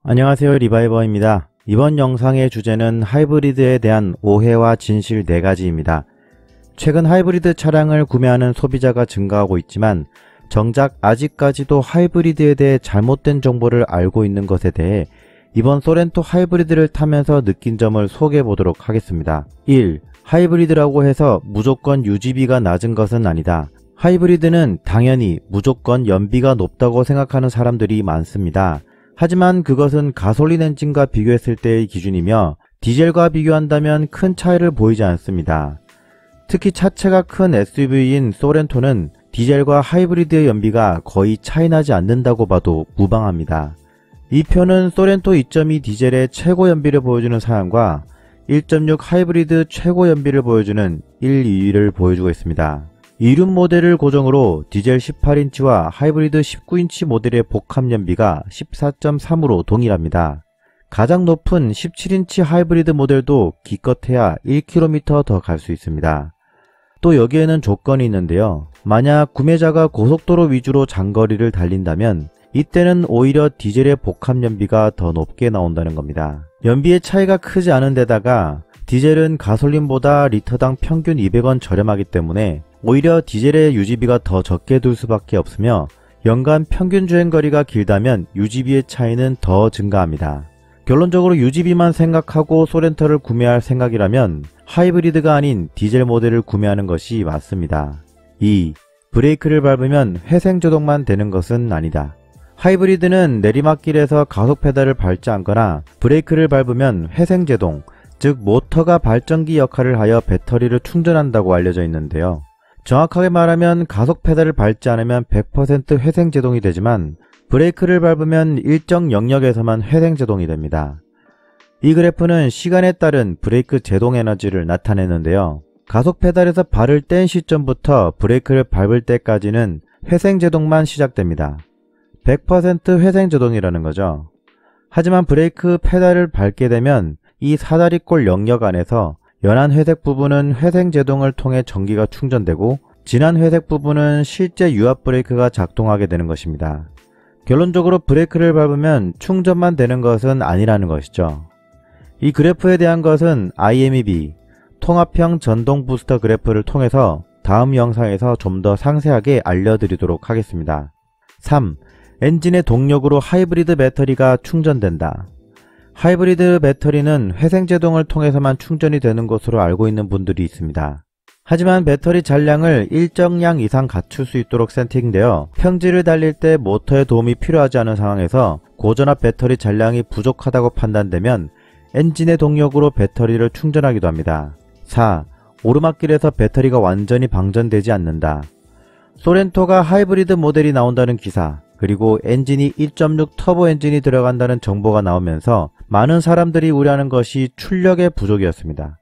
안녕하세요, 리바이버입니다. 이번 영상의 주제는 하이브리드에 대한 오해와 진실 4가지입니다. 최근 하이브리드 차량을 구매하는 소비자가 증가하고 있지만 정작 아직까지도 하이브리드에 대해 잘못된 정보를 알고 있는 것에 대해 이번 소렌토 하이브리드를 타면서 느낀 점을 소개해 보도록 하겠습니다. 1. 하이브리드라고 해서 무조건 유지비가 낮은 것은 아니다. 하이브리드는 당연히 무조건 연비가 높다고 생각하는 사람들이 많습니다. 하지만 그것은 가솔린 엔진과 비교했을 때의 기준이며 디젤과 비교한다면 큰 차이를 보이지 않습니다. 특히 차체가 큰 SUV인 소렌토는 디젤과 하이브리드의 연비가 거의 차이나지 않는다고 봐도 무방합니다. 이 표는 소렌토 2.2 디젤의 최고 연비를 보여주는 사양과 1.6 하이브리드 최고 연비를 보여주는 1, 2위를 보여주고 있습니다. 이륜 모델을 고정으로 디젤 18인치와 하이브리드 19인치 모델의 복합 연비가 14.3으로 동일합니다. 가장 높은 17인치 하이브리드 모델도 기껏해야 1km 더 갈 수 있습니다. 또 여기에는 조건이 있는데요. 만약 구매자가 고속도로 위주로 장거리를 달린다면 이때는 오히려 디젤의 복합 연비가 더 높게 나온다는 겁니다. 연비의 차이가 크지 않은 데다가 디젤은 가솔린보다 리터당 평균 200원 저렴하기 때문에 오히려 디젤의 유지비가 더 적게 들 수밖에 없으며 연간 평균 주행거리가 길다면 유지비의 차이는 더 증가합니다. 결론적으로 유지비만 생각하고 소렌토를 구매할 생각이라면 하이브리드가 아닌 디젤 모델을 구매하는 것이 맞습니다. 2. 브레이크를 밟으면 회생제동만 되는 것은 아니다. 하이브리드는 내리막길에서 가속 페달을 밟지 않거나 브레이크를 밟으면 회생제동, 즉 모터가 발전기 역할을 하여 배터리를 충전한다고 알려져 있는데요. 정확하게 말하면 가속 페달을 밟지 않으면 100% 회생제동이 되지만 브레이크를 밟으면 일정 영역에서만 회생제동이 됩니다. 이 그래프는 시간에 따른 브레이크 제동 에너지를 나타내는데요. 가속 페달에서 발을 뗀 시점부터 브레이크를 밟을 때까지는 회생제동만 시작됩니다. 100% 회생제동이라는 거죠. 하지만 브레이크 페달을 밟게 되면 이 사다리꼴 영역 안에서 연한 회색 부분은 회생제동을 통해 전기가 충전되고 진한 회색 부분은 실제 유압 브레이크가 작동하게 되는 것입니다. 결론적으로 브레이크를 밟으면 충전만 되는 것은 아니라는 것이죠. 이 그래프에 대한 것은 IMEB, 통합형 전동 부스터 그래프를 통해서 다음 영상에서 좀 더 상세하게 알려드리도록 하겠습니다. 3. 엔진의 동력으로 하이브리드 배터리가 충전된다. 하이브리드 배터리는 회생제동을 통해서만 충전이 되는 것으로 알고 있는 분들이 있습니다. 하지만 배터리 잔량을 일정량 이상 갖출 수 있도록 세팅되어 평지를 달릴 때 모터의 도움이 필요하지 않은 상황에서 고전압 배터리 잔량이 부족하다고 판단되면 엔진의 동력으로 배터리를 충전하기도 합니다. 4. 오르막길에서 배터리가 완전히 방전되지 않는다. 소렌토가 하이브리드 모델이 나온다는 기사, 그리고 엔진이 1.6 터보 엔진이 들어간다는 정보가 나오면서 많은 사람들이 우려하는 것이 출력의 부족이었습니다.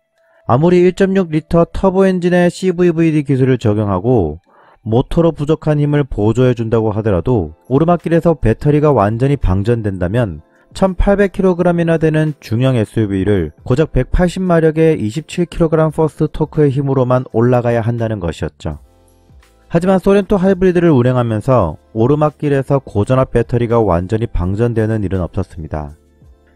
아무리 1.6리터 터보 엔진에 CVVD 기술을 적용하고 모터로 부족한 힘을 보조해준다고 하더라도 오르막길에서 배터리가 완전히 방전된다면 1800kg이나 되는 중형 SUV를 고작 180마력의 27kg 퍼스트 토크의 힘으로만 올라가야 한다는 것이었죠. 하지만 소렌토 하이브리드를 운행하면서 오르막길에서 고전압 배터리가 완전히 방전되는 일은 없었습니다.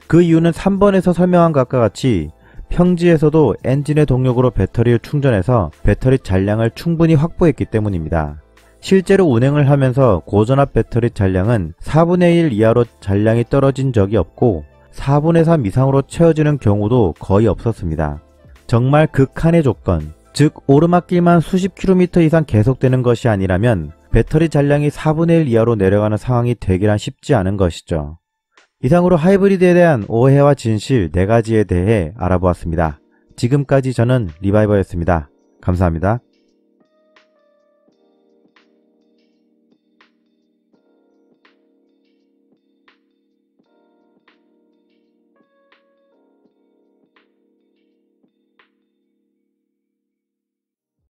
그 이유는 3번에서 설명한 것과 같이 평지에서도 엔진의 동력으로 배터리를 충전해서 배터리 잔량을 충분히 확보했기 때문입니다. 실제로 운행을 하면서 고전압 배터리 잔량은 4분의 1 이하로 잔량이 떨어진 적이 없고 4분의 3 이상으로 채워지는 경우도 거의 없었습니다. 정말 극한의 조건, 즉 오르막길만 수십 킬로미터 이상 계속되는 것이 아니라면 배터리 잔량이 4분의 1 이하로 내려가는 상황이 되기란 쉽지 않은 것이죠. 이상으로 하이브리드에 대한 오해와 진실 4가지에 대해 알아보았습니다. 지금까지 저는 리바이버였습니다. 감사합니다.